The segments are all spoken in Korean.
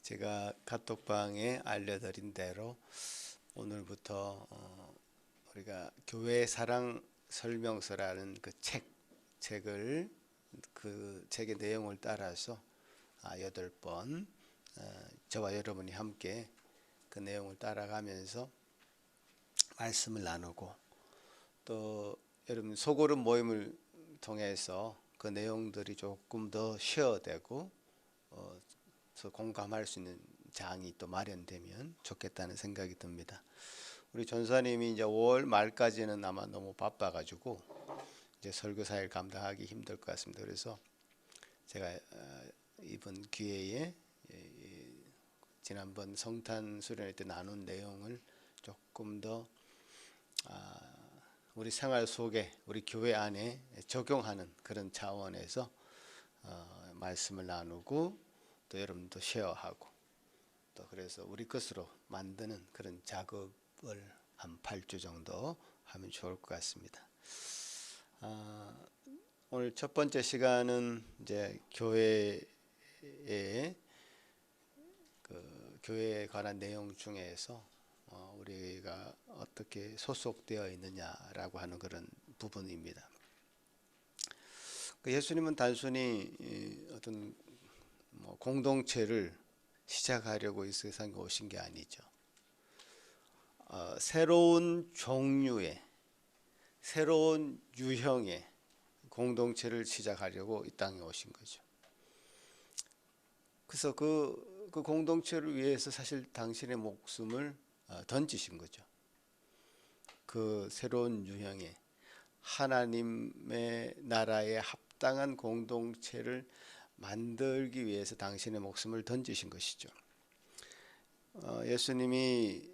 제가 카톡방에 알려드린 대로 오늘부터 우리가 교회 사랑 설명서라는 그 책을 그 책의 내용을 따라서 8번 저와 여러분이 함께 그 내용을 따라가면서 말씀을 나누고, 또 여러분 소그룹 모임을 통해서 그 내용들이 조금 더 쉐어되고 공감할 수 있는 장이 또 마련되면 좋겠다는 생각이 듭니다. 우리 전사님이 이제 5월 말까지는 아마 너무 바빠가지고 이제 설교사일 감당하기 힘들 것 같습니다. 그래서 제가 이번 기회에 지난번 성탄 수련회 때 나눈 내용을 조금 더 우리 생활 속에 우리 교회 안에 적용하는 그런 차원에서 말씀을 나누고, 또 여러분도 쉐어하고, 또 그래서 우리 것으로 만드는 그런 작업을 한 8주 정도 하면 좋을 것 같습니다. 오늘 첫 번째 시간은 이제 교회에 교회에 관한 내용 중에서 우리가 어떻게 소속되어 있느냐라고 하는 그런 부분입니다. 예수님은 단순히 어떤 공동체를 시작하려고 이 세상에 오신 게 아니죠. 새로운 종류의, 새로운 유형의 공동체를 시작하려고 이 땅에 오신 거죠. 그래서 그 공동체를 위해서 사실 당신의 목숨을 던지신 거죠. 그 새로운 유형의 하나님의 나라에 합당한 공동체를 만들기 위해서 당신의 목숨을 던지신 것이죠. 예수님이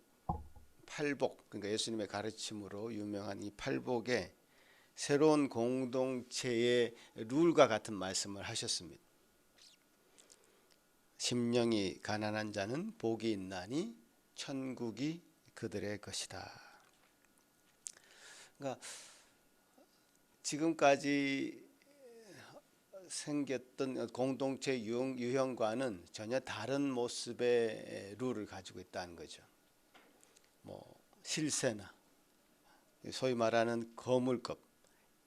팔복, 그러니까 예수님의 가르침으로 유명한 이 팔복에 새로운 공동체의 룰과 같은 말씀을 하셨습니다. 심령이 가난한 자는 복이 있나니 천국이 그들의 것이다. 그러니까 지금까지 생겼던 공동체 유형과는 전혀 다른 모습의 룰을 가지고 있다는 거죠. 실세나 소위 말하는 거물급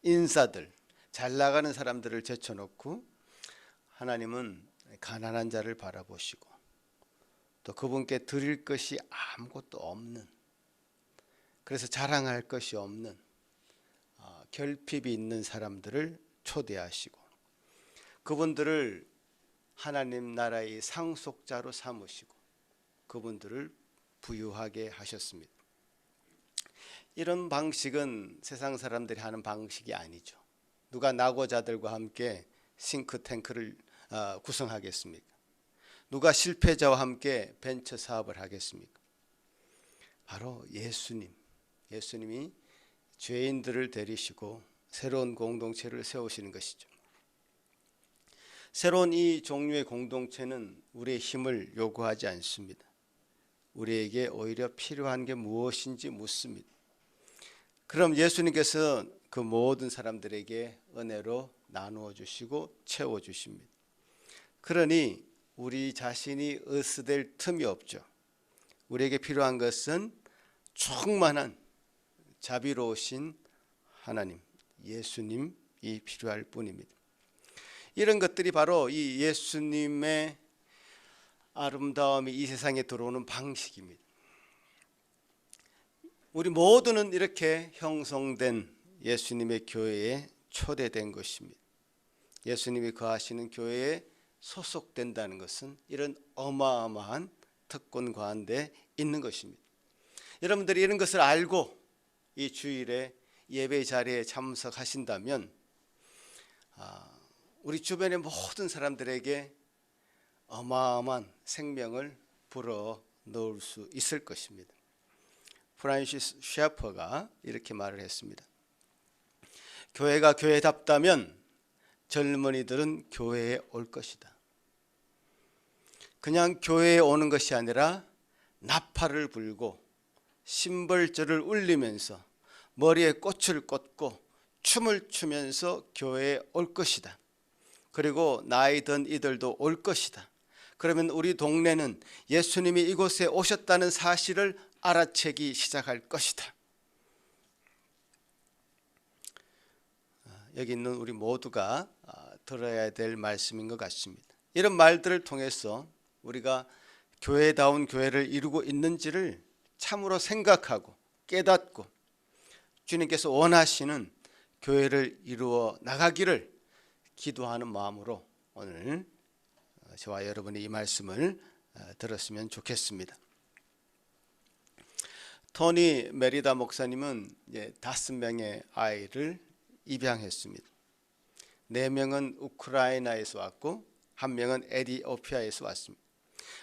인사들, 잘 나가는 사람들을 제쳐놓고 하나님은 가난한 자를 바라보시고, 또 그분께 드릴 것이 아무것도 없는, 그래서 자랑할 것이 없는 결핍이 있는 사람들을 초대하시고, 그분들을 하나님 나라의 상속자로 삼으시고 그분들을 부유하게 하셨습니다. 이런 방식은 세상 사람들이 하는 방식이 아니죠. 누가 낙오자들과 함께 싱크탱크를 구성하겠습니까? 누가 실패자와 함께 벤처 사업을 하겠습니까? 바로 예수님이 죄인들을 데리시고 새로운 공동체를 세우시는 것이죠. 새로운 이 종류의 공동체는 우리의 힘을 요구하지 않습니다. 우리에게 오히려 필요한 게 무엇인지 묻습니다. 그럼 예수님께서 그 모든 사람들에게 은혜로 나누어 주시고 채워 주십니다. 그러니 우리 자신이 으스댈 틈이 없죠. 우리에게 필요한 것은 충만한 자비로우신 하나님, 예수님이 필요할 뿐입니다. 이런 것들이 바로 이 예수님의 아름다움이 이 세상에 들어오는 방식입니다. 우리 모두는 이렇게 형성된 예수님의 교회에 초대된 것입니다. 예수님이 거하시는 교회에 소속된다는 것은 이런 어마어마한 특권 가운데 있는 것입니다. 여러분들이 이런 것을 알고 이 주일에 예배 자리에 참석하신다면 우리 주변의 모든 사람들에게 어마어마한 생명을 불어 넣을 수 있을 것입니다. 프란시스 셰퍼가 이렇게 말을 했습니다. 교회가 교회답다면 젊은이들은 교회에 올 것이다. 그냥 교회에 오는 것이 아니라 나팔을 불고 심벌절을 울리면서 머리에 꽃을 꽂고 춤을 추면서 교회에 올 것이다. 그리고 나이 든 이들도 올 것이다. 그러면 우리 동네는 예수님이 이곳에 오셨다는 사실을 알아채기 시작할 것이다. 여기 있는 우리 모두가 들어야 될 말씀인 것 같습니다. 이런 말들을 통해서 우리가 교회다운 교회를 이루고 있는지를 참으로 생각하고 깨닫고 주님께서 원하시는 교회를 이루어 나가기를 기도하는 마음으로 오늘 저와 여러분이 이 말씀을 들었으면 좋겠습니다. 토니 메리다 목사님은 5명의 아이를 입양했습니다. 4명은 우크라이나에서 왔고 1명은 에티오피아에서 왔습니다.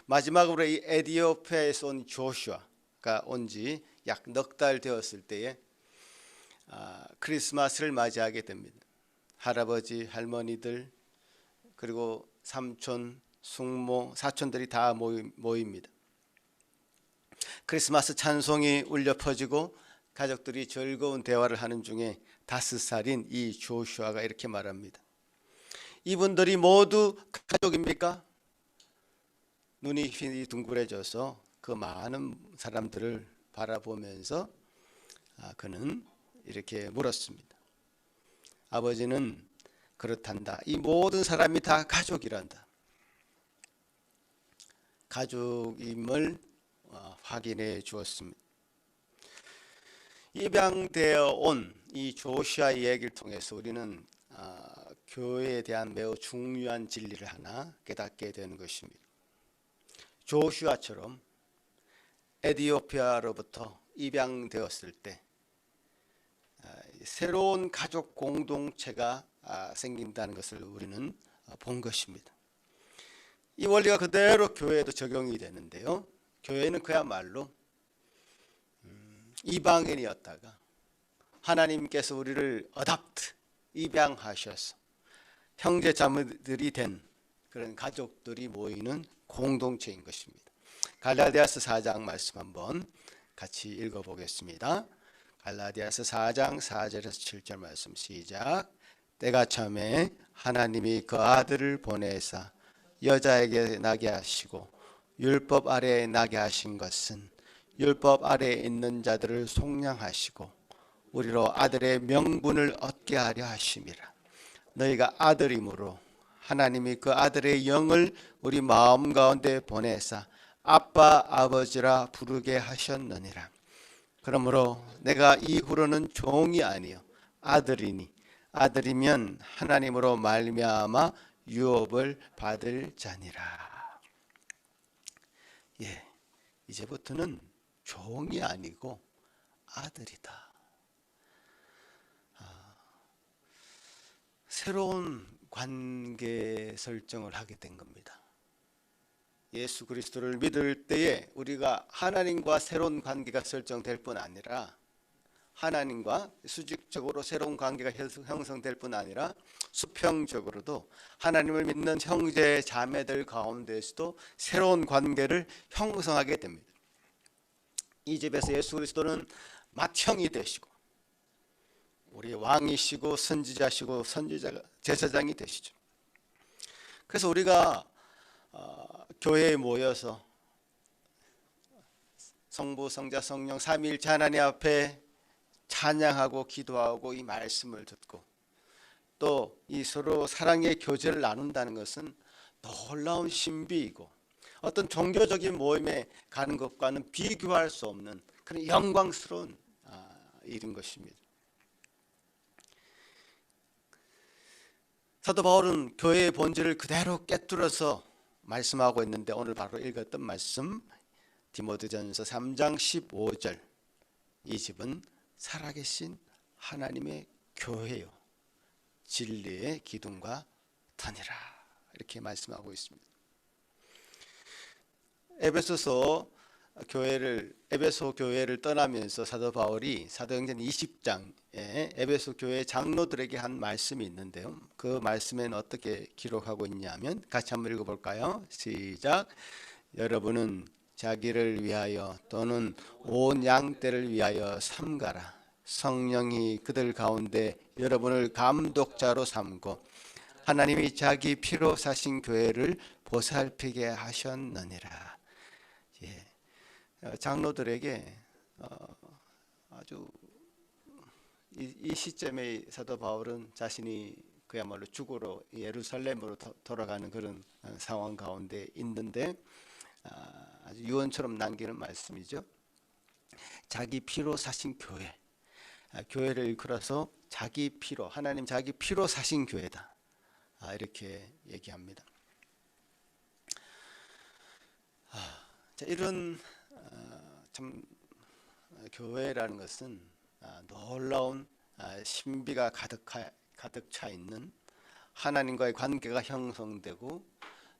마지막으로 이 에티오피아에서 온 조슈아가 온 지 약 넉 달 되었을 때에 크리스마스를 맞이하게 됩니다. 할아버지, 할머니들 그리고 삼촌, 숙모, 사촌들이 다 모입니다. 크리스마스 찬송이 울려 퍼지고 가족들이 즐거운 대화를 하는 중에 5살인 이 조슈아가 이렇게 말합니다. 이분들이 모두 가족입니까? 눈이 둥그레져서 그 많은 사람들을 바라보면서 그는 이렇게 물었습니다. 아버지는 그렇단다. 이 모든 사람이 다 가족이란다. 가족임을 확인해 주었습니다. 입양되어 온 이 조슈아 이야기를 통해서 우리는 교회에 대한 매우 중요한 진리를 하나 깨닫게 되는 것입니다. 조슈아처럼 에티오피아로부터 입양되었을 때 새로운 가족 공동체가 생긴다는 것을 우리는 본 것입니다. 이 원리가 그대로 교회에도 적용이 되는데요. 교회는 그야말로 이방인이었다가 하나님께서 우리를 입양하셔서 형제 자매들이 된 그런 가족들이 모이는 공동체인 것입니다. 갈라디아서 4장 말씀 한번 같이 읽어보겠습니다. 갈라디아서 4장 4절에서 7절 말씀 시작. 때가 참에 하나님이 그 아들을 보내사 여자에게 나게 하시고 율법 아래에 나게 하신 것은 율법 아래에 있는 자들을 속량하시고 우리로 아들의 명분을 얻게 하려 하심이라. 너희가 아들이므로 하나님이 그 아들의 영을 우리 마음 가운데 보내사 아빠 아버지라 부르게 하셨느니라. 그러므로 내가 이후로는 종이 아니요 아들이니 아들이면 하나님으로 말미암아 유업을 받을 자니라. 이제부터는 종이 아니고 아들이다. 새로운 관계 설정을 하게 된 겁니다. 예수 그리스도를 믿을 때에 우리가 하나님과 새로운 관계가 설정될 뿐 아니라 하나님과 수직적으로 새로운 관계가 형성될 뿐 아니라 수평적으로도 하나님을 믿는 형제 자매들 가운데에서도 새로운 관계를 형성하게 됩니다. 이 집에서 예수 그리스도는 맏형이 되시고 우리 왕이시고 선지자시고 제사장이 되시죠. 그래서 우리가 교회에 모여서 성부, 성자, 성령 삼위일체 하나님 앞에 찬양하고 기도하고 이 말씀을 듣고 또 이 서로 사랑의 교제를 나눈다는 것은 놀라운 신비이고 어떤 종교적인 모임에 가는 것과는 비교할 수 없는 그런 영광스러운 일인 것입니다. 사도 바울은 교회의 본질을 그대로 꿰뚫어서 말씀하고 있는데 오늘 바로 읽었던 말씀 디모데전서 3장 15절 이 집은 살아계신 하나님의 교회요 진리의 기둥과 터니라 이렇게 말씀하고 있습니다. 에베소서 교회를 에베소 교회를 떠나면서 사도 바울이 사도행전 20장에 에베소 교회 장로들에게 한 말씀이 있는데요. 그 말씀에는 어떻게 기록하고 있냐면 같이 한번 읽어볼까요? 시작. 여러분은 자기를 위하여 또는 온 양떼를 위하여 삼가라. 성령이 그들 가운데 여러분을 감독자로 삼고 하나님이 자기 피로 사신 교회를 보살피게 하셨느니라. 예. 장로들에게 아주 이 시점에 사도 바울은 자신이 그야말로 죽으러 예루살렘으로 돌아가는 그런 상황 가운데 있는데 아주 유언처럼 남기는 말씀이죠. 자기 피로 사신 교회, 교회를 일컬어서 자기 피로, 하나님 자기 피로 사신 교회다, 이렇게 얘기합니다. 자, 이런 참 교회라는 것은 놀라운 신비가 가득 차 있는, 하나님과의 관계가 형성되고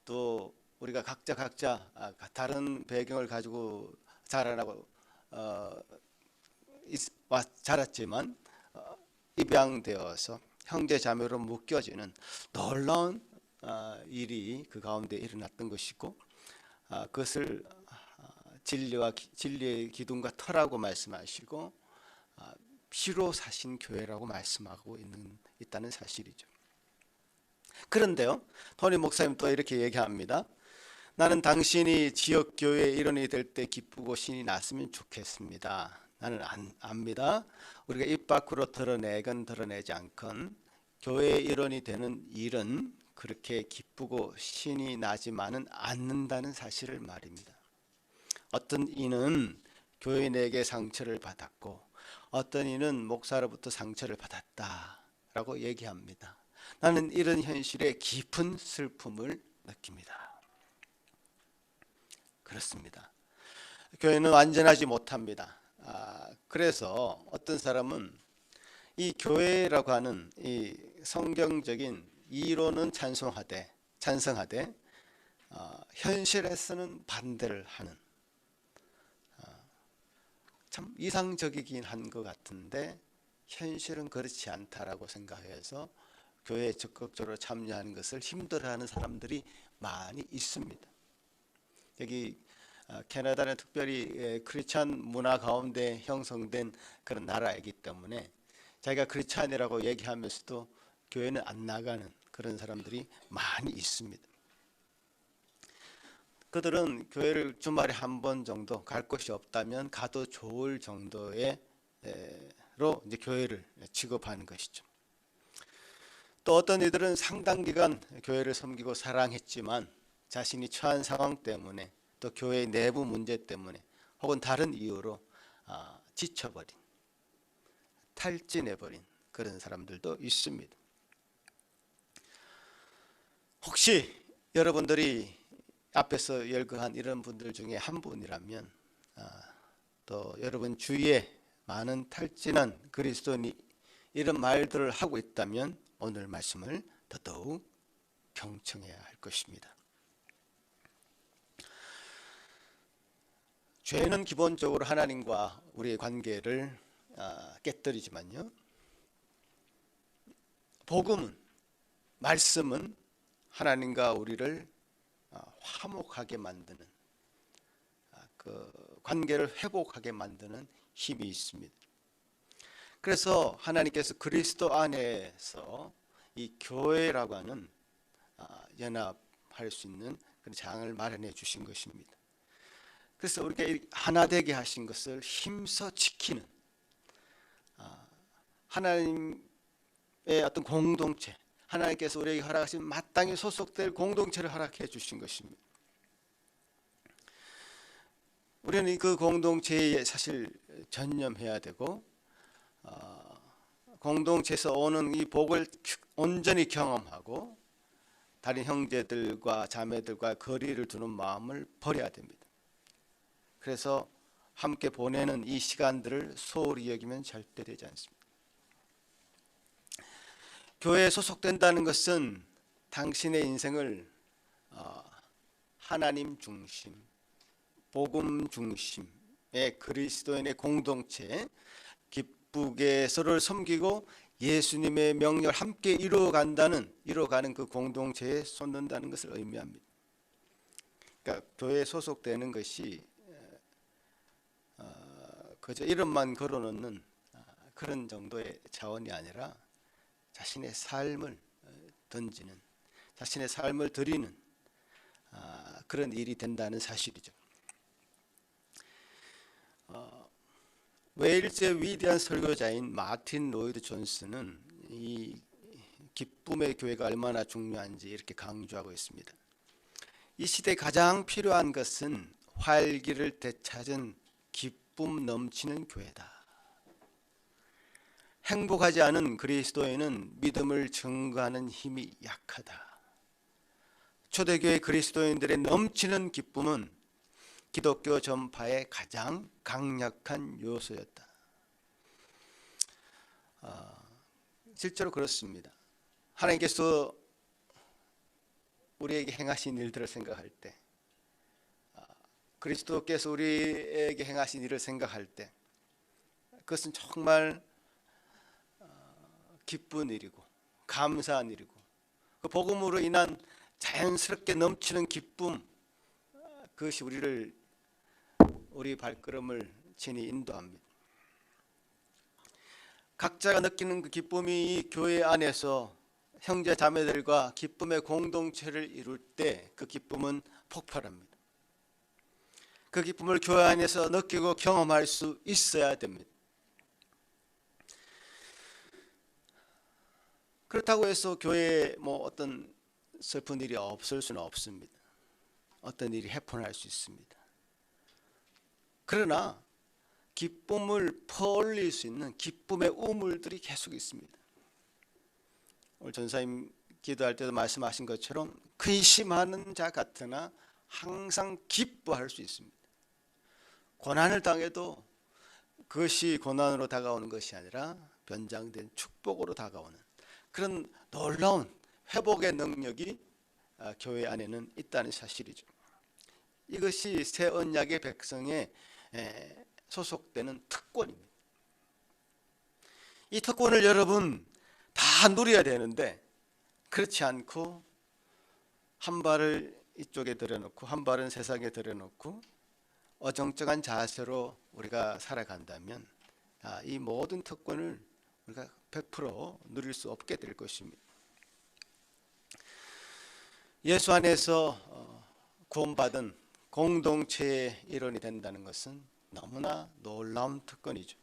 또 우리가 각자 다른 배경을 가지고 자라나고 자랐지만 입양되어서 형제 자매로 묶여지는 놀라운 일이 그 가운데 일어났던 것이고, 그것을 진리의 기둥과 터라고 말씀하시고 피로 사신 교회라고 말씀하고 있다는 사실이죠. 그런데요, 토니 목사님 또 이렇게 얘기합니다. 나는 당신이 지역교회 일원이 될 때 기쁘고 신이 났으면 좋겠습니다. 나는 압니다. 우리가 입 밖으로 드러내건 드러내지 않건 교회 일원이 되는 일은 그렇게 기쁘고 신이 나지만은 않는다는 사실을 말입니다. 어떤 이는 교인에게 상처를 받았고 어떤 이는 목사로부터 상처를 받았다라고 얘기합니다. 나는 이런 현실에 깊은 슬픔을 느낍니다. 그렇습니다. 교회는 완전하지 못합니다. 그래서 어떤 사람은 이 교회라고 하는 이 성경적인 이론은 찬성하되 현실에서는 반대를 하는, 참 이상적이긴 한 것 같은데 현실은 그렇지 않다라고 생각해서 교회에 적극적으로 참여하는 것을 힘들어하는 사람들이 많이 있습니다. 여기 캐나다는 특별히 크리스찬 문화 가운데 형성된 그런 나라이기 때문에 자기가 크리스찬이라고 얘기하면서도 교회는 안 나가는 그런 사람들이 많이 있습니다. 그들은 교회를 주말에 한 번 정도 갈 곳이 없다면 가도 좋을 정도로 이제 교회를 취급하는 것이죠. 또 어떤 이들은 상당 기간 교회를 섬기고 사랑했지만 자신이 처한 상황 때문에 또 교회의 내부 문제 때문에 혹은 다른 이유로 지쳐버린, 탈진해버린 그런 사람들도 있습니다. 혹시 여러분들이 앞에서 열거한 이런 분들 중에 한 분이라면 또 여러분 주위에 많은 탈진한 그리스도인이 이런 말들을 하고 있다면 오늘 말씀을 더더욱 경청해야 할 것입니다. 죄는 기본적으로 하나님과 우리의 관계를 깨뜨리지만요, 복음은, 말씀은 하나님과 우리를 화목하게 만드는, 그 관계를 회복하게 만드는 힘이 있습니다. 그래서 하나님께서 그리스도 안에서 이 교회라고 하는 연합할 수 있는 그런 장을 마련해 주신 것입니다. 그래서 우리가 하나 되게 하신 것을 힘써 지키는 하나님의 어떤 공동체, 하나님께서 우리에게 허락하신 마땅히 소속될 공동체를 허락해 주신 것입니다. 우리는 그 공동체에 사실 전념해야 되고 공동체에서 오는 이 복을 온전히 경험하고 다른 형제들과 자매들과 거리를 두는 마음을 버려야 됩니다. 그래서 함께 보내는 이 시간들을 소홀히 여기면 절대 되지 않습니다. 교회에 소속된다는 것은 당신의 인생을 하나님 중심, 복음 중심의 그리스도인의 공동체, 기쁘게 서로를 섬기고 예수님의 명령을 함께 이루어가는 그 공동체에 쏟는다는 것을 의미합니다. 그러니까 교회에 소속되는 것이 그저 이름만 걸어놓는 그런 정도의 자원이 아니라 자신의 삶을 던지는, 자신의 삶을 드리는 그런 일이 된다는 사실이죠. 웨일즈의 위대한 설교자인 마틴 로이드 존스는 이 기쁨의 교회가 얼마나 중요한지 이렇게 강조하고 있습니다. 이 시대에 가장 필요한 것은 활기를 되찾은 기쁨 넘치는 교회다. 행복하지 않은 그리스도인은 믿음을 증거하는 힘이 약하다. 초대교회 그리스도인들의 넘치는 기쁨은 기독교 전파의 가장 강력한 요소였다. 실제로 그렇습니다. 하나님께서 우리에게 행하신 일들을 생각할 때, 그리스도께서 우리에게 행하신 일을 생각할 때, 그것은 정말 기쁜 일이고 감사한 일이고, 그 복음으로 인한 자연스럽게 넘치는 기쁨, 그것이 우리 발걸음을 진히 인도합니다. 각자가 느끼는 그 기쁨이 이 교회 안에서 형제 자매들과 기쁨의 공동체를 이룰 때 그 기쁨은 폭발합니다. 그 기쁨을 교회 안에서 느끼고 경험할 수 있어야 됩니다. 그렇다고 해서 교회에 어떤 슬픈 일이 없을 수는 없습니다. 어떤 일이 해프할 수 있습니다. 그러나 기쁨을 퍼올릴 수 있는 기쁨의 우물들이 계속 있습니다. 오늘 전사님 기도할 때도 말씀하신 것처럼 근심하는 자 같으나 항상 기뻐할 수 있습니다. 고난을 당해도 그것이 고난으로 다가오는 것이 아니라 변장된 축복으로 다가오는 그런 놀라운 회복의 능력이 교회 안에는 있다는 사실이죠. 이것이 새 언약의 백성에 소속되는 특권입니다. 이 특권을 여러분 다 누려야 되는데 그렇지 않고 한 발을 이쪽에 들여놓고 한 발은 세상에 들여놓고 어정쩡한 자세로 우리가 살아간다면 이 모든 특권을 우리가 100% 누릴 수 없게 될 것입니다. 예수 안에서 구원받은 공동체의 일원이 된다는 것은 너무나 놀라운 특권이죠.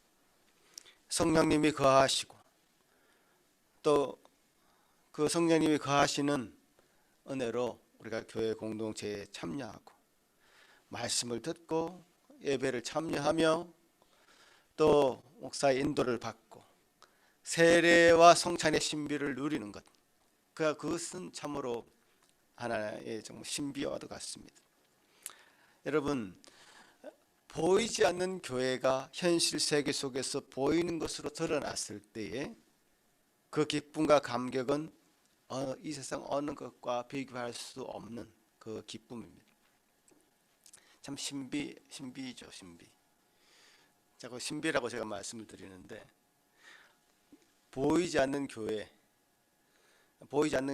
성령님이 거하시고 또 그 성령님이 거하시는 은혜로 우리가 교회 공동체에 참여하고 말씀을 듣고 예배를 참여하며 또 목사의 인도를 받고 세례와 성찬의 신비를 누리는 것, 그것은 참으로 하나의 정말 신비와도 같습니다. 여러분, 보이지 않는 교회가 현실 세계 속에서 보이는 것으로 드러났을 때에 그 기쁨과 감격은 이 세상 어느 것과 비교할 수 없는 그 기쁨입니다. 참 신비죠, 신비. 자꾸 신비라고 제가 말씀을 드리는데, 보이지 않는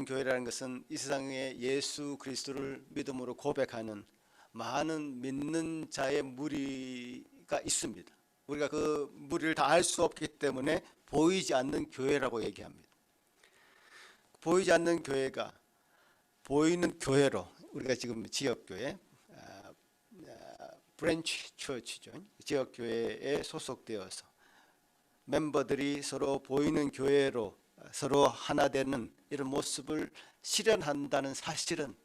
교회라는 것은 이 세상에 예수 그리스도를 믿음으로 고백하는 많은 믿는 자의 무리가 있습니다. 우리가 그 무리를 다 알 수 없기 때문에 보이지 않는 교회라고 얘기합니다. 보이지 않는 교회가 보이는 교회로, 우리가 지금 지역교회, 브랜치 처치죠. 지역교회에 소속되어서 멤버들이 서로 보이는 교회로 서로 하나 되는 이런 모습을 실현한다는 사실은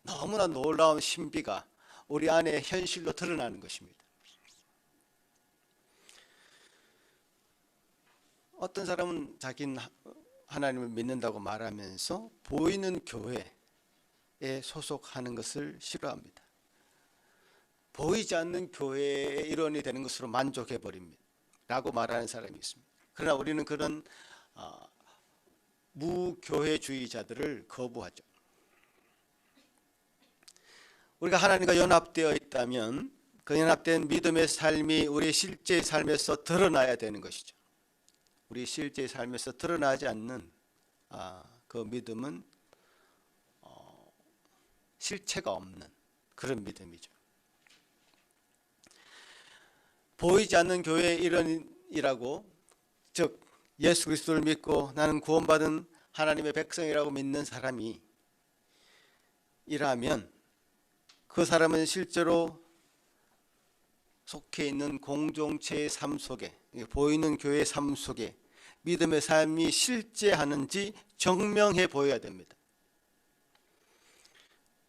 너무나 놀라운 신비가 우리 안에 현실로 드러나는 것입니다. 어떤 사람은 자기는 하나님을 믿는다고 말하면서 보이는 교회에 소속하는 것을 싫어합니다. 보이지 않는 교회의 일원이 되는 것으로 만족해버립니다 라고 말하는 사람이 있습니다. 그러나 우리는 그런 무교회주의자들을 거부하죠. 우리가 하나님과 연합되어 있다면 그 연합된 믿음의 삶이 우리 실제 삶에서 드러나야 되는 것이죠. 우리 실제 삶에서 드러나지 않는 그 믿음은 실체가 없는 그런 믿음이죠. 보이지 않는 교회의 일원이라고, 즉 예수 그리스도를 믿고 나는 구원받은 하나님의 백성이라고 믿는 사람이 이라면 그 사람은 실제로 속해 있는 공동체의 삶 속에, 보이는 교회의 삶 속에 믿음의 삶이 실제하는지 증명해 보여야 됩니다.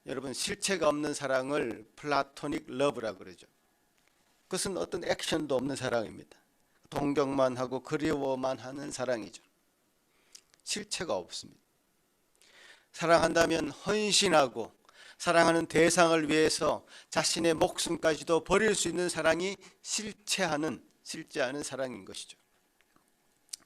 여러분, 실체가 없는 사랑을 플라토닉 러브라고 그러죠. 그것은 어떤 액션도 없는 사랑입니다. 동경만 하고 그리워만 하는 사랑이죠. 실체가 없습니다. 사랑한다면 헌신하고 사랑하는 대상을 위해서 자신의 목숨까지도 버릴 수 있는 사랑이 실체하는 사랑인 것이죠.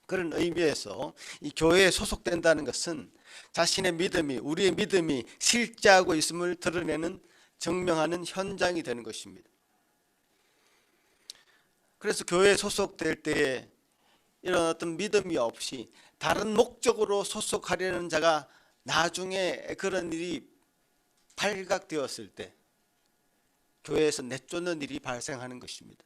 그런 의미에서 이 교회에 소속된다는 것은 자신의 믿음이, 우리의 믿음이 실제하고 있음을 드러내는, 증명하는 현장이 되는 것입니다. 그래서 교회에 소속될 때에 이런 어떤 믿음이 없이 다른 목적으로 소속하려는 자가 나중에 그런 일이 발각되었을 때 교회에서 내쫓는 일이 발생하는 것입니다.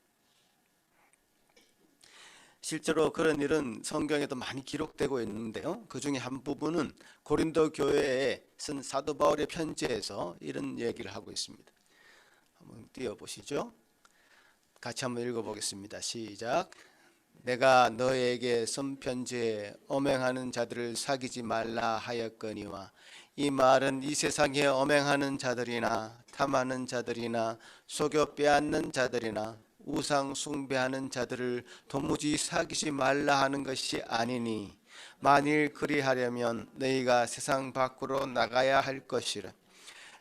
실제로 그런 일은 성경에도 많이 기록되고 있는데요. 그 중에 한 부분은 고린도 교회에 쓴 사도 바울의 편지에서 이런 얘기를 하고 있습니다. 한번 띄워보시죠. 같이 한번 읽어보겠습니다. 시작. 내가 너에게 쓴 편지에 엄행하는 자들을 사귀지 말라 하였거니와 이 말은 이 세상에 엄행하는 자들이나 탐하는 자들이나 속여 빼앗는 자들이나 우상 숭배하는 자들을 도무지 사귀지 말라 하는 것이 아니니 만일 그리하려면 너희가 세상 밖으로 나가야 할 것이라.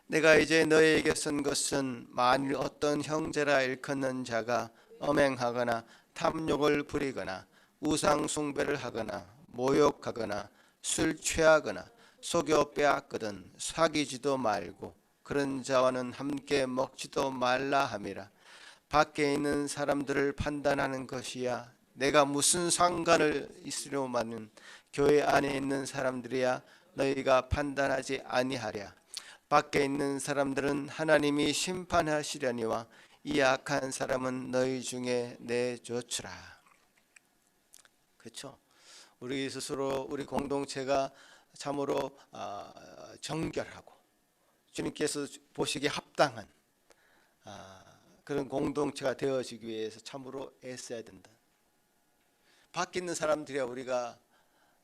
내가 이제 너희에게 쓴 것은 만일 어떤 형제라 일컫는 자가 엄행하거나 탐욕을 부리거나 우상 숭배를 하거나 모욕하거나 술 취하거나 속여 빼앗거든 사귀지도 말고 그런 자와는 함께 먹지도 말라 함이라. 밖에 있는 사람들을 판단하는 것이야 내가 무슨 상관을 있으려마는 교회 안에 있는 사람들이야 너희가 판단하지 아니하랴. 밖에 있는 사람들은 하나님이 심판하시려니와 이 악한 사람은 너희 중에 내쫓으라. 그렇죠? 우리 스스로 우리 공동체가 참으로 정결하고 주님께서 보시기에 합당한 그런 공동체가 되어지기 위해서 참으로 애써야 된다. 밖에 있는 사람들이야 우리가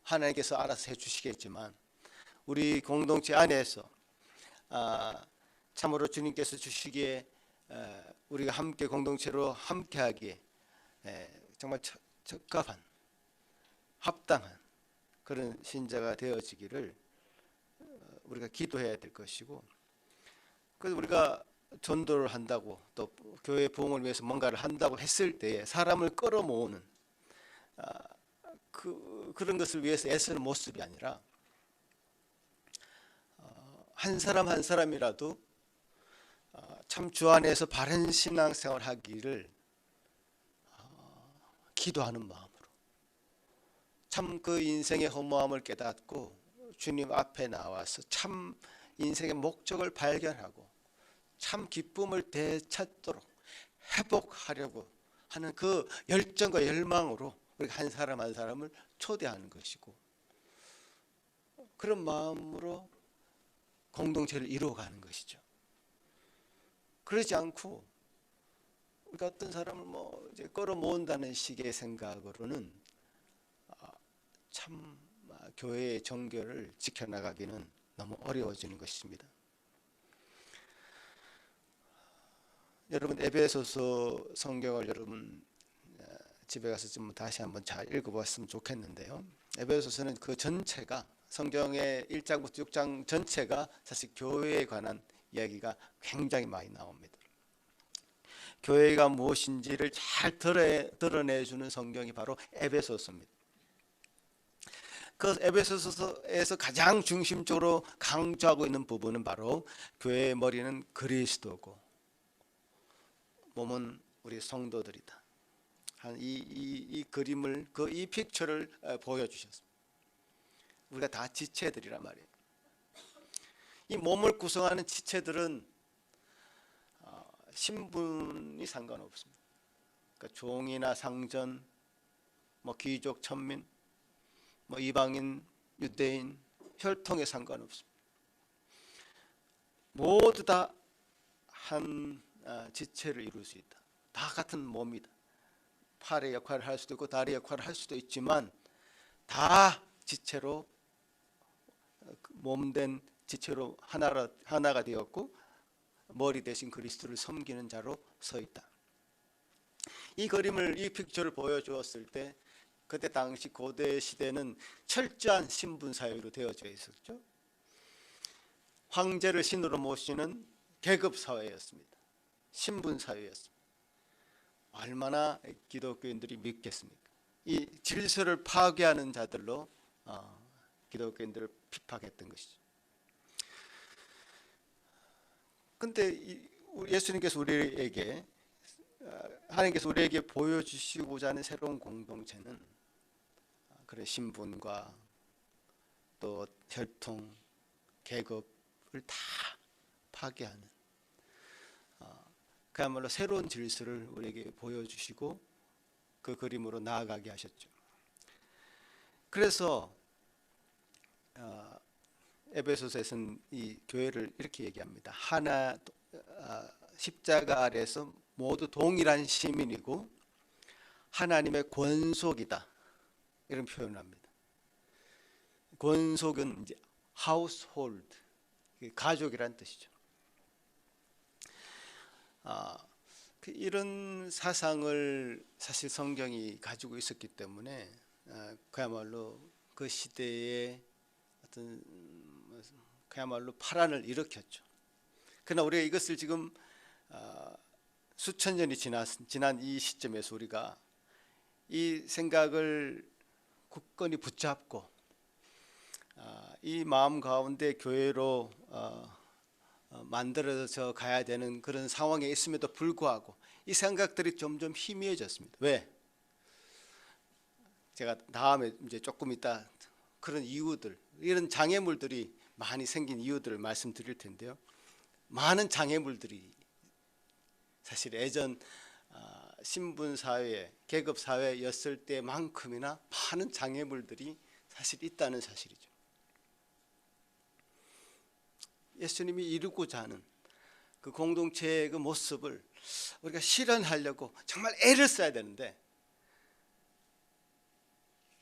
하나님께서 알아서 해주시겠지만 우리 공동체 안에서 참으로 주님께서 주시기에 우리가 함께 공동체로 함께하기에 정말 적합한 합당한 그런 신자가 되어지기를 우리가 기도해야 될 것이고, 그래서 우리가 전도를 한다고 또 교회 부흥을 위해서 뭔가를 한다고 했을 때에 사람을 끌어모으는 그런 것을 위해서 애쓰는 모습이 아니라 한 사람 한 사람이라도 참 주 안에서 바른 신앙생활 하기를 기도하는 마음으로 참 그 인생의 허무함을 깨닫고 주님 앞에 나와서 참 인생의 목적을 발견하고 참 기쁨을 되찾도록 회복하려고 하는 그 열정과 열망으로 우리가 한 사람 한 사람을 초대하는 것이고, 그런 마음으로 공동체를 이루어가는 것이죠. 그러지 않고 우리가 어떤 사람을 이제 끌어모은다는 식의 생각으로는 참 교회의 정결을 지켜나가기는 너무 어려워지는 것입니다. 여러분, 에베소서 성경을 여러분 집에 가서 좀 다시 한번 잘 읽어봤으면 좋겠는데요. 에베소서는 그 전체가 성경의 1장부터 6장 전체가 사실 교회에 관한 이야기가 굉장히 많이 나옵니다. 교회가 무엇인지를 잘 드러내주는 성경이 바로 에베소서입니다. 그 에베소서에서 가장 중심적으로 강조하고 있는 부분은 바로 교회의 머리는 그리스도고 몸은 우리 성도들이다. 이 그림을 이 픽처를 보여주셨습니다. 우리가 다 지체들이란 말이에요. 이 몸을 구성하는 지체들은 신분이 상관없습니다. 그러니까 종이나 상전, 뭐 귀족, 천민, 뭐 이방인, 유대인, 혈통에 상관없습니다. 모두 다 한 지체를 이룰 수 있다. 다 같은 몸이다. 팔의 역할을 할 수도 있고 다리 역할을 할 수도 있지만 다 지체로 몸된 지체로 하나가 되었고 머리 대신 그리스도를 섬기는 자로 서 있다. 이 그림을 이 픽처를 보여주었을 때 그때 당시 고대 시대는 철저한 신분 사회로 되어져 있었죠. 황제를 신으로 모시는 계급 사회였습니다. 신분 사회였습니다. 얼마나 기독교인들이 믿겠습니까? 이 질서를 파괴하는 자들로 기독교인들을 핍박했던 것이죠. 근데 예수님께서 우리에게 하나님께서 우리에게 보여주시고자 하는 새로운 공동체는 그런 신분과 또 혈통, 계급을 다 파괴하는 그야말로 새로운 질서를 우리에게 보여주시고 그 그림으로 나아가게 하셨죠. 그래서 에베소서에서는 이 교회를 이렇게 얘기합니다. 하나 십자가 아래에서 모두 동일한 시민이고 하나님의 권속이다. 이런 표현을 합니다. 권속은 이제 household, 가족이란 뜻이죠. 이런 사상을 사실 성경이 가지고 있었기 때문에 그야말로 그 시대에 어떤 그야말로 파란을 일으켰죠. 그러나 우리가 이것을 지금 수천 년이 지난 이 시점에서 우리가 이 생각을 굳건히 붙잡고 이 마음 가운데 교회로 만들어져 가야 되는 그런 상황에 있음에도 불구하고 이 생각들이 점점 희미해졌습니다. 왜? 제가 다음에 이제 조금 이따 그런 이유들, 이런 장애물들이 많이 생긴 이유들을 말씀드릴 텐데요. 많은 장애물들이 사실 예전 신분사회, 계급사회였을 때만큼이나 많은 장애물들이 사실 있다는 사실이죠. 예수님이 이루고자 하는 그 공동체의 그 모습을 우리가 실현하려고 정말 애를 써야 되는데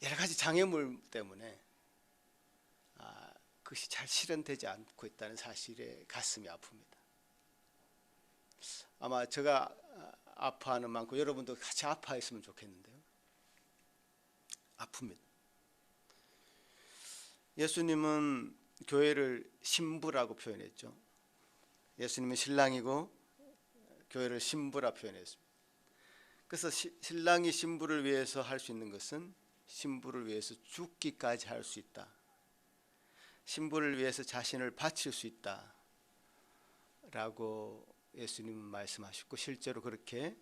여러 가지 장애물 때문에 그것이 잘 실현되지 않고 있다는 사실에 가슴이 아픕니다. 아마 제가 아파하는 만큼 여러분도 같이 아파했으면 좋겠는데요. 아픕니다. 예수님은 교회를 신부라고 표현했죠. 예수님은 신랑이고 교회를 신부라 표현했습니다. 그래서 신랑이 신부를 위해서 할 수 있는 것은 신부를 위해서 죽기까지 할 수 있다. 신부를 위해서 자신을 바칠 수 있다 라고 예수님은 말씀하셨고 실제로 그렇게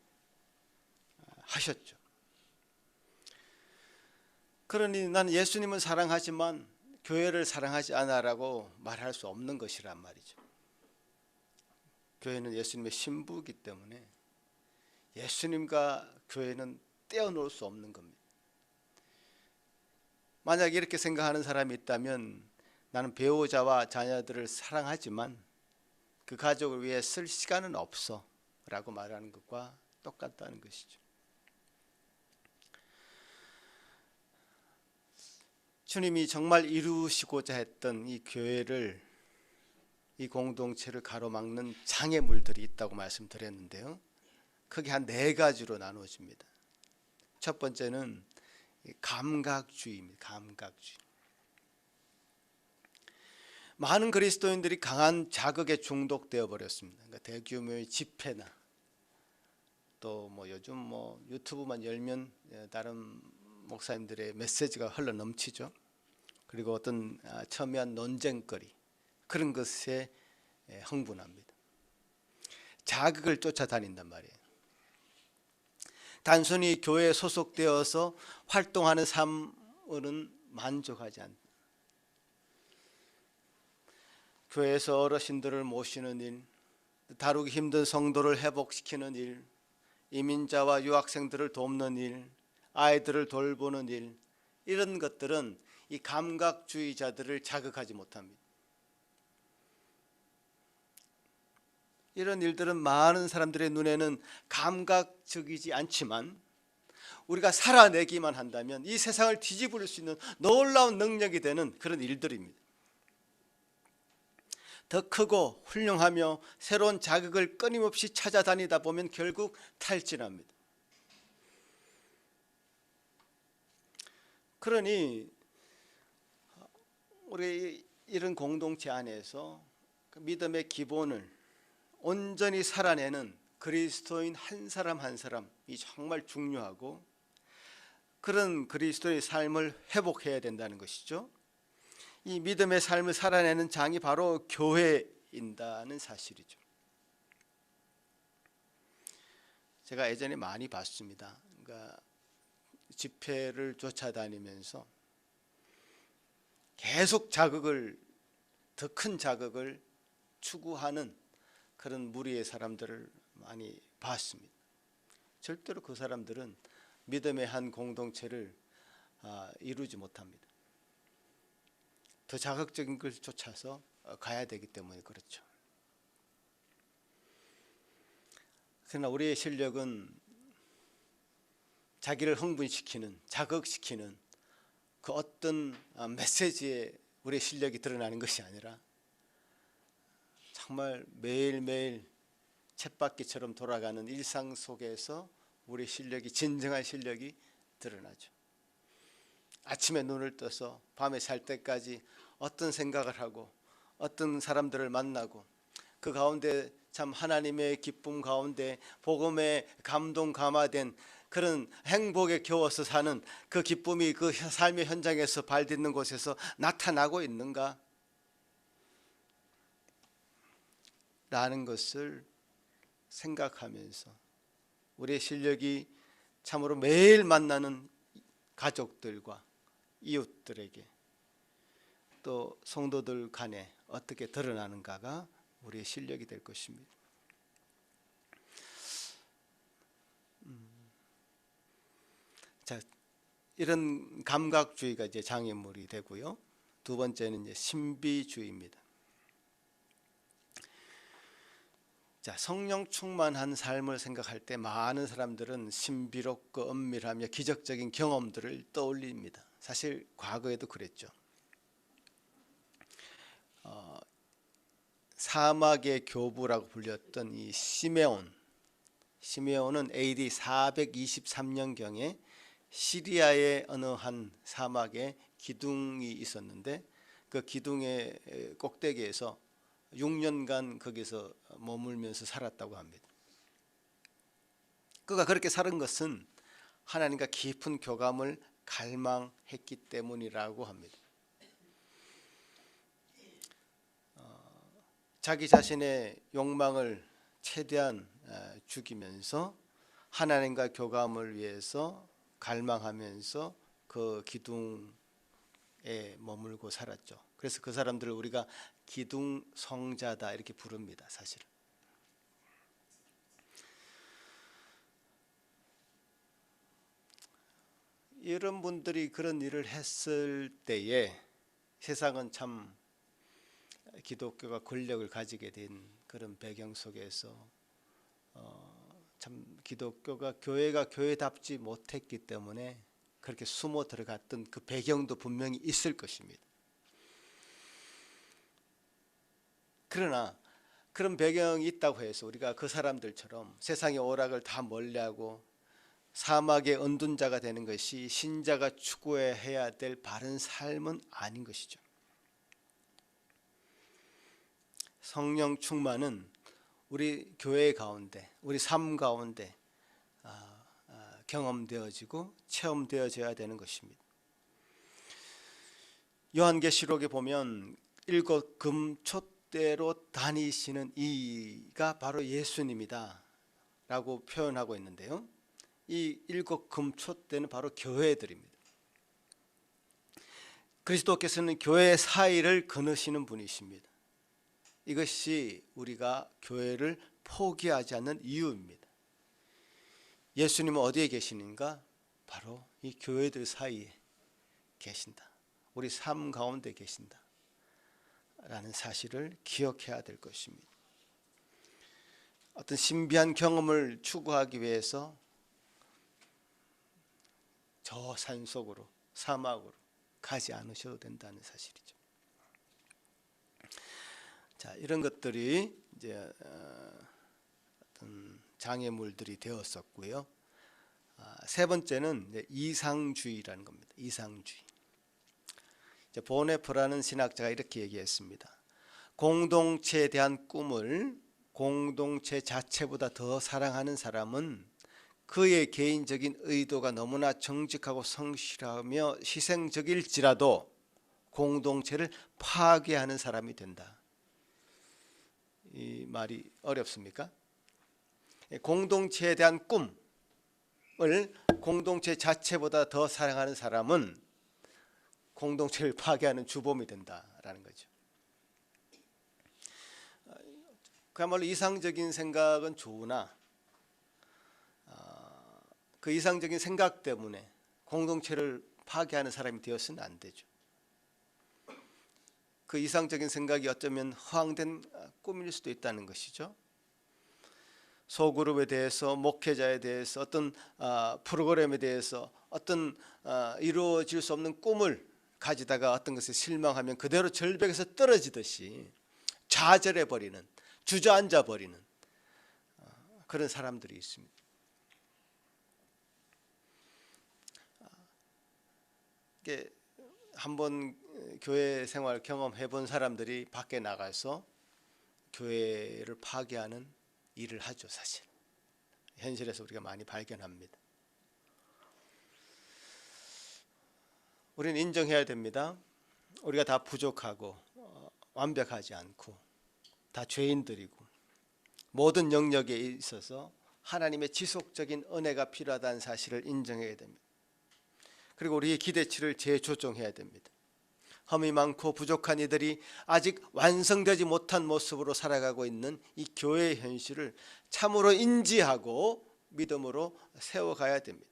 하셨죠. 그러니 나는 예수님은 사랑하지만 교회를 사랑하지 않아라고 말할 수 없는 것이란 말이죠. 교회는 예수님의 신부이기 때문에 예수님과 교회는 떼어놓을 수 없는 겁니다. 만약 이렇게 생각하는 사람이 있다면 나는 배우자와 자녀들을 사랑하지만 그 가족을 위해 쓸 시간은 없어 라고 말하는 것과 똑같다는 것이죠. 주님이 정말 이루시고자 했던 이 교회를, 이 공동체를 가로막는 장애물들이 있다고 말씀드렸는데요. 크게 한 4가지로 나누어집니다. 첫 번째는 감각주의입니다. 감각주의. 많은 그리스도인들이 강한 자극에 중독되어 버렸습니다. 그러니까 대규모의 집회나 또 뭐 요즘 뭐 유튜브만 열면 다른 목사님들의 메시지가 흘러 넘치죠. 그리고 어떤 첨예한 논쟁거리, 그런 것에 흥분합니다. 자극을 쫓아다닌단 말이에요. 단순히 교회에 소속되어서 활동하는 삶으로는 만족하지 않다. 교회에서 어르신들을 모시는 일, 다루기 힘든 성도를 회복시키는 일, 이민자와 유학생들을 돕는 일, 아이들을 돌보는 일, 이런 것들은 이 감각주의자들을 자극하지 못합니다. 이런 일들은 많은 사람들의 눈에는 감각적이지 않지만 우리가 살아내기만 한다면 이 세상을 뒤집을 수 있는 놀라운 능력이 되는 그런 일들입니다. 더 크고 훌륭하며 새로운 자극을 끊임없이 찾아다니다 보면 결국 탈진합니다. 그러니 우리 이런 공동체 안에서 믿음의 기본을 온전히 살아내는 그리스도인 한 사람 한 사람이 정말 중요하고, 그런 그리스도의 삶을 회복해야 된다는 것이죠. 이 믿음의 삶을 살아내는 장이 바로 교회인다는 사실이죠. 제가 예전에 많이 봤습니다. 그러니까 집회를 쫓아다니면서 계속 더 큰 자극을 추구하는 그런 무리의 사람들을 많이 봤습니다. 절대로 그 사람들은 믿음의 한 공동체를 이루지 못합니다. 더 자극적인 걸 쫓아서 가야 되기 때문에 그렇죠. 그러나 우리의 실력은 자기를 흥분시키는, 자극시키는 그 어떤 메시지에 우리의 실력이 드러나는 것이 아니라 정말 매일매일 쳇바퀴처럼 돌아가는 일상 속에서 우리의 실력이, 진정한 실력이 드러나죠. 아침에 눈을 떠서 밤에 잘 때까지 어떤 생각을 하고 어떤 사람들을 만나고 그 가운데 참 하나님의 기쁨 가운데 복음의 감동 감화된 그런 행복에 겨워서 사는 그 기쁨이 그 삶의 현장에서 발딛는 곳에서 나타나고 있는가 라는 것을 생각하면서 우리의 실력이 참으로 매일 만나는 가족들과 이웃들에게 또 성도들 간에 어떻게 드러나는가가 우리의 실력이 될 것입니다. 자, 이런 감각주의가 이제 장애물이 되고요. 두 번째는 이제 신비주의입니다. 자, 성령 충만한 삶을 생각할 때 많은 사람들은 신비롭고 은밀하며 기적적인 경험들을 떠올립니다. 사실 과거에도 그랬죠. 사막의 교부라고 불렸던 이 시메온은 AD 423년경에 시리아의 어느 한 사막에 기둥이 있었는데 그 기둥의 꼭대기에서 6년간 거기서 머물면서 살았다고 합니다. 그가 그렇게 사는 것은 하나님과 깊은 교감을 갈망했기 때문이라고 합니다. 자기 자신의 욕망을 최대한 죽이면서 하나님과 교감을 위해서 갈망하면서 그 기둥에 머물고 살았죠. 그래서 그 사람들을 우리가 기둥 성자다 이렇게 부릅니다. 사실 이런 분들이 그런 일을 했을 때에 세상은 참 기독교가 권력을 가지게 된 그런 배경 속에서 참 기독교가 교회가 교회답지 못했기 때문에 그렇게 숨어 들어갔던 그 배경도 분명히 있을 것입니다. 그러나 그런 배경이 있다고 해서 우리가 그 사람들처럼 세상의 오락을 다 멀리하고 사막의 은둔자가 되는 것이 신자가 추구해야 될 바른 삶은 아닌 것이죠. 성령 충만은 우리 교회 가운데, 우리 삶 가운데 경험되어지고 체험되어져야 되는 것입니다. 요한계시록에 보면 일곱 금촛대로 다니시는 이가 바로 예수님이다 라고 표현하고 있는데요. 이 일곱 금초대는 바로 교회들입니다. 그리스도께서는 교회 사이를 거느시는 분이십니다. 이것이 우리가 교회를 포기하지 않는 이유입니다. 예수님은 어디에 계시는가? 바로 이 교회들 사이에 계신다. 우리 삶 가운데 계신다 라는 사실을 기억해야 될 것입니다. 어떤 신비한 경험을 추구하기 위해서 저 산속으로, 사막으로 가지 않으셔도 된다는 사실이죠. 자, 이런 것들이 이제 어떤 장애물들이 되었었고요. 세 번째는 이상주의라는 겁니다. 이상주의. 보네프라는 신학자가 이렇게 얘기했습니다. 공동체에 대한 꿈을 공동체 자체보다 더 사랑하는 사람은 그의 개인적인 의도가 너무나 정직하고 성실하며 희생적일지라도 공동체를 파괴하는 사람이 된다. 이 말이 어렵습니까? 공동체에 대한 꿈을 공동체 자체보다 더 사랑하는 사람은 공동체를 파괴하는 주범이 된다라는 거죠. 그야말로 이상적인 생각은 좋으나 그 이상적인 생각 때문에 공동체를 파괴하는 사람이 되어서는 안 되죠. 그 이상적인 생각이 어쩌면 허황된 꿈일 수도 있다는 것이죠. 소그룹에 대해서, 목회자에 대해서, 어떤 프로그램에 대해서 어떤 이루어질 수 없는 꿈을 가지다가 어떤 것에 실망하면 그대로 절벽에서 떨어지듯이 좌절해버리는, 주저앉아버리는 그런 사람들이 있습니다. 이게 한번 교회 생활 경험해 본 사람들이 밖에 나가서 교회를 파괴하는 일을 하죠. 사실 현실에서 우리가 많이 발견합니다. 우리는 인정해야 됩니다. 우리가 다 부족하고 완벽하지 않고 다 죄인들이고 모든 영역에 있어서 하나님의 지속적인 은혜가 필요하다는 사실을 인정해야 됩니다. 그리고 우리의 기대치를 재조정해야 됩니다. 흠이 많고 부족한 이들이 아직 완성되지 못한 모습으로 살아가고 있는 이 교회의 현실을 참으로 인지하고 믿음으로 세워가야 됩니다.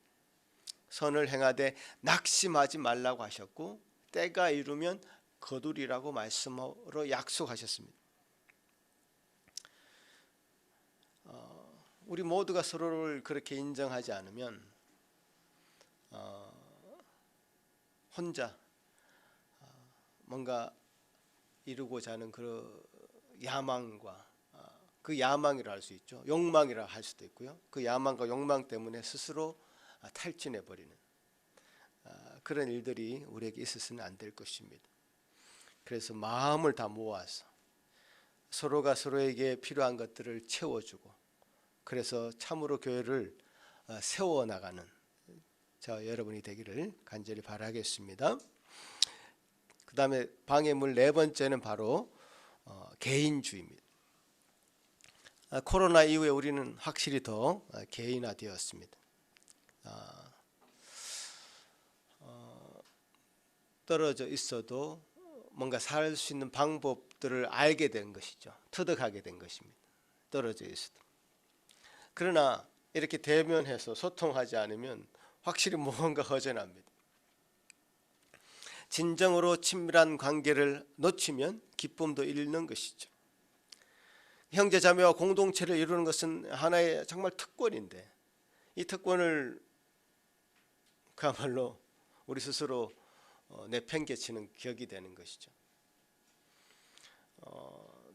선을 행하되 낙심하지 말라고 하셨고 때가 이르면 거두리라고 말씀으로 약속하셨습니다. 우리 모두가 서로를 그렇게 인정하지 않으면 혼자 뭔가 이루고자 하는 그 야망과 그 야망이라 할 수 있죠. 욕망이라 할 수도 있고요. 그 야망과 욕망 때문에 스스로 탈진해 버리는 그런 일들이 우리에게 있어서는 안 될 것입니다. 그래서 마음을 다 모아서 서로가 서로에게 필요한 것들을 채워주고 그래서 참으로 교회를 세워나가는 저 여러분이 되기를 간절히 바라겠습니다. 그 다음에 방해물 네 번째는 바로 개인주의입니다. 코로나 이후에 우리는 확실히 더 개인화되었습니다. 떨어져 있어도 뭔가 살 수 있는 방법들을 알게 된 것이죠. 터득하게 된 것입니다. 떨어져 있어도. 그러나 이렇게 대면해서 소통하지 않으면 확실히 무언가 허전합니다. 진정으로 친밀한 관계를 놓치면 기쁨도 잃는 것이죠. 형제 자매와 공동체를 이루는 것은 하나의 정말 특권인데 이 특권을 그야말로 우리 스스로 내팽개치는 격이 되는 것이죠.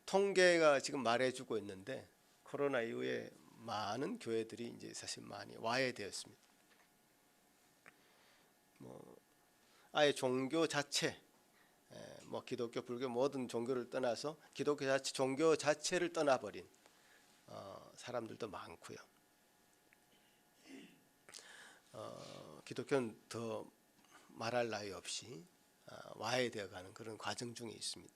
통계가 지금 말해주고 있는데 코로나 이후에 많은 교회들이 이제 사실 많이 와해되었습니다. 아예 종교 자체, 기독교, 불교 모든 종교를 떠나서 기독교 자체, 종교 자체를 떠나버린 사람들도 많고요. 기독교는 더 말할 나위 없이 와해되어가는 그런 과정 중에 있습니다.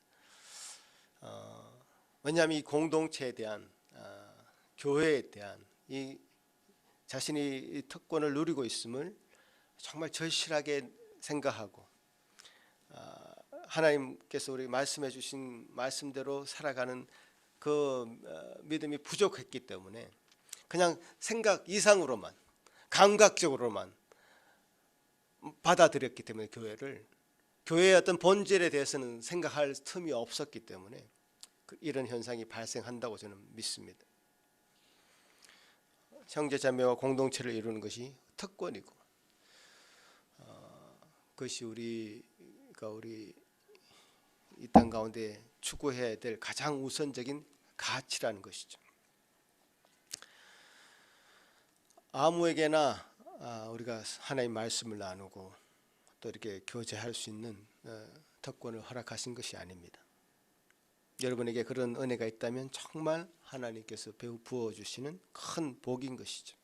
왜냐하면 이 공동체에 대한 교회에 대한 이 자신이 이 특권을 누리고 있음을 정말 절실하게 생각하고 하나님께서 우리 말씀해 주신 말씀대로 살아가는 그 믿음이 부족했기 때문에 그냥 생각 이상으로만 감각적으로만 받아들였기 때문에 교회의 어떤 본질에 대해서는 생각할 틈이 없었기 때문에 이런 현상이 발생한다고 저는 믿습니다. 형제 자매와 공동체를 이루는 것이 특권이고 그것이 우리가 우리 이 땅 가운데 추구해야 될 가장 우선적인 가치라는 것이죠. 아무에게나 우리가 하나님 말씀을 나누고 또 이렇게 교제할 수 있는 특권을 허락하신 것이 아닙니다. 여러분에게 그런 은혜가 있다면 정말 하나님께서 부어주시는 큰 복인 것이죠.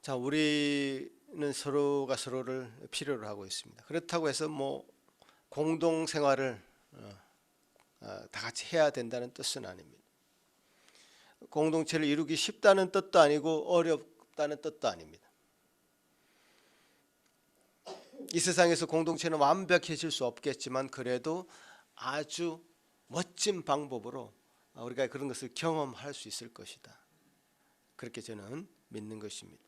자, 우리는 서로가 서로를 필요로 하고 있습니다. 그렇다고 해서 뭐 공동생활을 다 같이 해야 된다는 뜻은 아닙니다. 공동체를 이루기 쉽다는 뜻도 아니고 어렵다는 뜻도 아닙니다. 이 세상에서 공동체는 완벽해질 수 없겠지만 그래도 아주 멋진 방법으로 우리가 그런 것을 경험할 수 있을 것이다. 그렇게 저는 믿는 것입니다.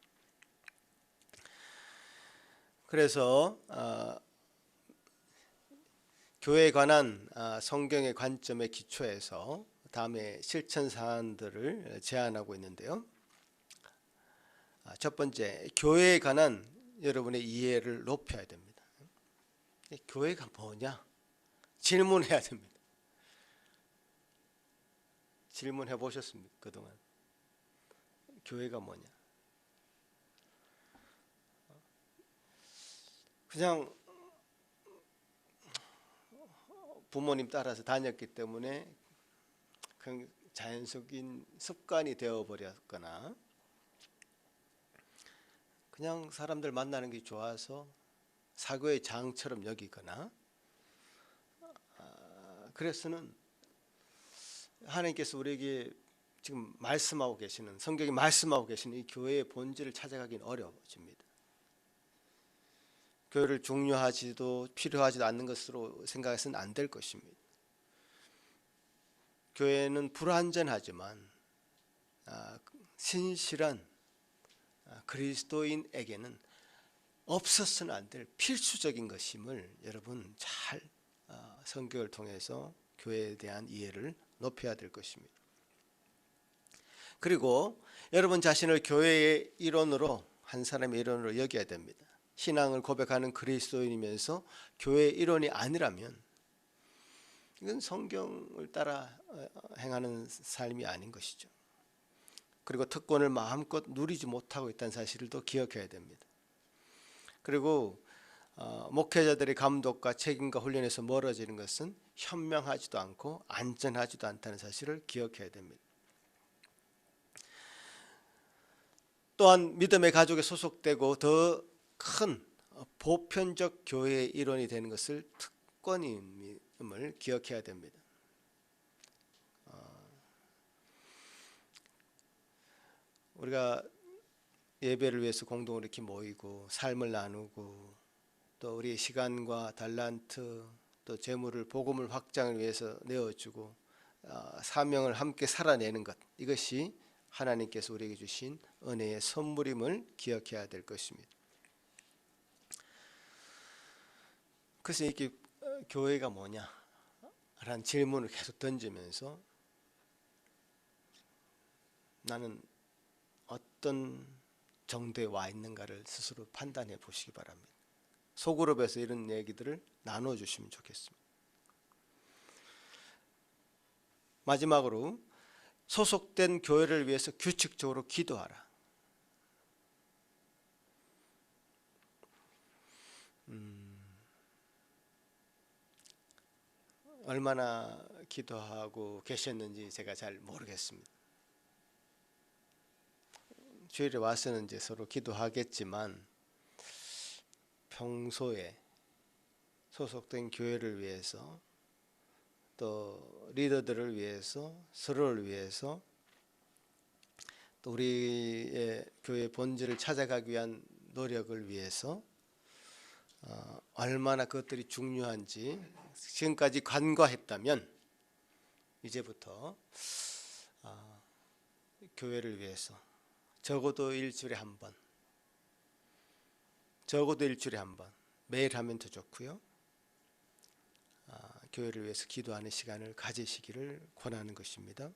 그래서 교회에 관한 성경의 관점에 기초해서 다음에 실천 사안들을 제안하고 있는데요. 첫 번째, 교회에 관한 여러분의 이해를 높여야 됩니다. 교회가 뭐냐? 질문해야 됩니다. 질문해 보셨습니까? 그동안 교회가 뭐냐? 그냥 부모님 따라서 다녔기 때문에 그냥 자연적인 습관이 되어버렸거나 그냥 사람들 만나는 게 좋아서 사교의 장처럼 여기거나 그래서는 하나님께서 우리에게 지금 말씀하고 계시는 성경이 말씀하고 계시는 이 교회의 본질을 찾아가기는 어려워집니다. 교회를 중요하지도 필요하지도 않는 것으로 생각해서는 안 될 것입니다. 교회는 불완전하지만 신실한 그리스도인에게는 없어서는 안 될 필수적인 것임을 여러분 잘 성경을 통해서 교회에 대한 이해를 높여야 될 것입니다. 그리고 여러분 자신을 교회의 일원으로 한 사람의 일원으로 여겨야 됩니다. 신앙을 고백하는 그리스도인이면서 교회의 일원이 아니라면 이건 성경을 따라 행하는 삶이 아닌 것이죠. 그리고 특권을 마음껏 누리지 못하고 있다는 사실을 또 기억해야 됩니다. 그리고 목회자들의 감독과 책임과 훈련에서 멀어지는 것은 현명하지도 않고 안전하지도 않다는 사실을 기억해야 됩니다. 또한 믿음의 가족에 소속되고 더 큰 보편적 교회의 일원이 되는 것을 특권임을 기억해야 됩니다. 우리가 예배를 위해서 공동으로 이렇게 모이고 삶을 나누고 또 우리의 시간과 달란트 또 재물을 복음을 확장을 위해서 내어주고 사명을 함께 살아내는 것, 이것이 하나님께서 우리에게 주신 은혜의 선물임을 기억해야 될 것입니다. 그래서 이렇게 교회가 뭐냐 라는 질문을 계속 던지면서 나는 어떤 정도에 와 있는가를 스스로 판단해 보시기 바랍니다. 소그룹에서 이런 얘기들을 나눠주시면 좋겠습니다. 마지막으로 소속된 교회를 위해서 규칙적으로 기도하라. 얼마나 기도하고 계셨는지 제가 잘 모르겠습니다. 주일에 와서는 이제 서로 기도하겠지만 평소에 소속된 교회를 위해서 또 리더들을 위해서 서로를 위해서 우리의 교회 본질을 찾아가기 위한 노력을 위해서 얼마나 그것들이 중요한지 지금까지 간과했다면 이제부터 교회를 위해서 적어도 일주일에 한 번, 매일 하면 더 좋고요. 교회를 위해서 기도하는 시간을 가지시기를 권하는 것입니다.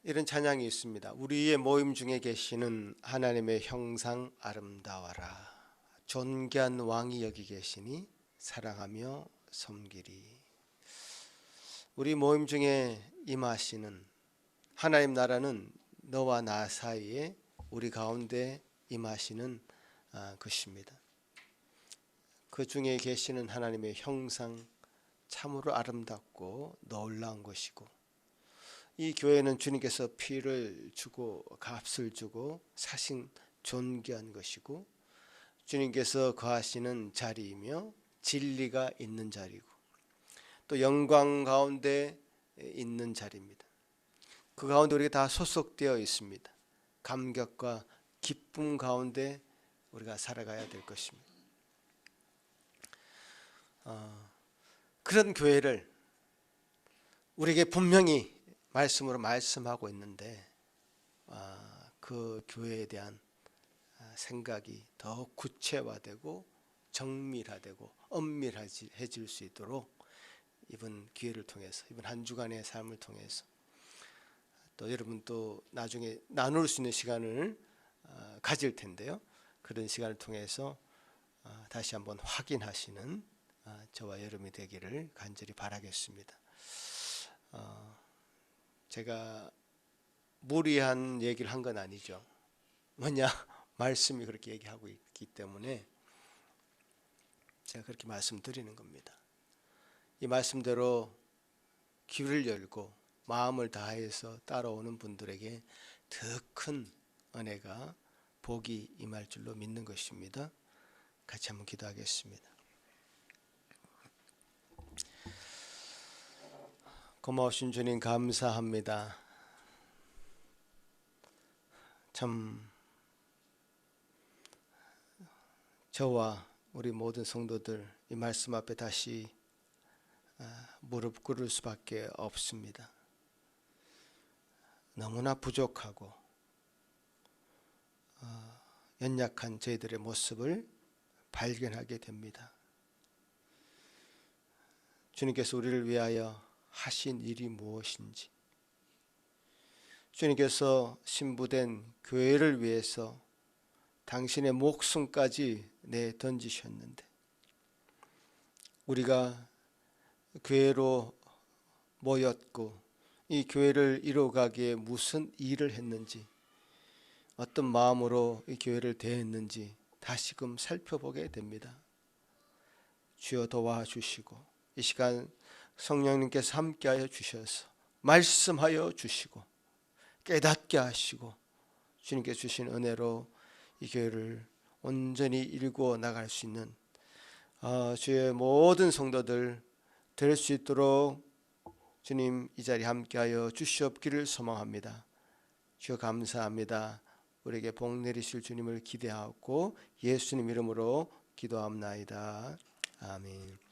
이런 찬양이 있습니다. 우리의 모임 중에 계시는 하나님의 형상 아름다워라. 존귀한 왕이 여기 계시니 사랑하며 섬기리. 우리 모임 중에 임하시는 하나님 나라는 너와 나 사이에 우리 가운데 임하시는 것입니다. 그 중에 계시는 하나님의 형상 참으로 아름답고 놀라운 것이고, 이 교회는 주님께서 피를 주고 값을 주고 사신 존귀한 것이고, 주님께서 거하시는 자리이며 진리가 있는 자리고 또 영광 가운데 있는 자리입니다. 그 가운데 우리가 다 소속되어 있습니다. 감격과 기쁨 가운데 우리가 살아가야 될 것입니다. 그런 교회를 우리에게 분명히 말씀으로 말씀하고 있는데 그 교회에 대한 생각이 더 구체화되고 정밀화되고 엄밀해질 수 있도록 이번 기회를 통해서, 이번 한 주간의 삶을 통해서 또 여러분 또 나중에 나눌 수 있는 시간을 가질 텐데요. 그런 시간을 통해서 다시 한번 확인하시는 저와 여러분이 되기를 간절히 바라겠습니다. 제가 무리한 얘기를 한 건 아니죠. 뭐냐, 말씀이 그렇게 얘기하고 있기 때문에 제가 그렇게 말씀드리는 겁니다. 이 말씀대로 귀를 열고 마음을 다해서 따라오는 분들에게 더 큰 은혜가, 복이 임할 줄로 믿는 것입니다. 같이 한번 기도하겠습니다. 고마우신 주님 감사합니다. 참 저와 우리 모든 성도들 이 말씀 앞에 다시 무릎 꿇을 수밖에 없습니다. 너무나 부족하고 연약한 저희들의 모습을 발견하게 됩니다. 주님께서 우리를 위하여 하신 일이 무엇인지, 주님께서 신부된 교회를 위해서 당신의 목숨까지 내던지셨는데 우리가 교회로 모였고 이 교회를 이루어가기에 무슨 일을 했는지, 어떤 마음으로 이 교회를 대했는지 다시금 살펴보게 됩니다. 주여 도와주시고 이 시간 성령님께서 함께하여 주셔서 말씀하여 주시고 깨닫게 하시고 주님께 주신 은혜로 이 교회를 온전히 일구어 나갈 수 있는 주의 모든 성도들 될 수 있도록 주님 이 자리에 함께하여 주시옵기를 소망합니다. 주여 감사합니다. 우리에게 복 내리실 주님을 기대하고 예수님 이름으로 기도합나이다. 아멘.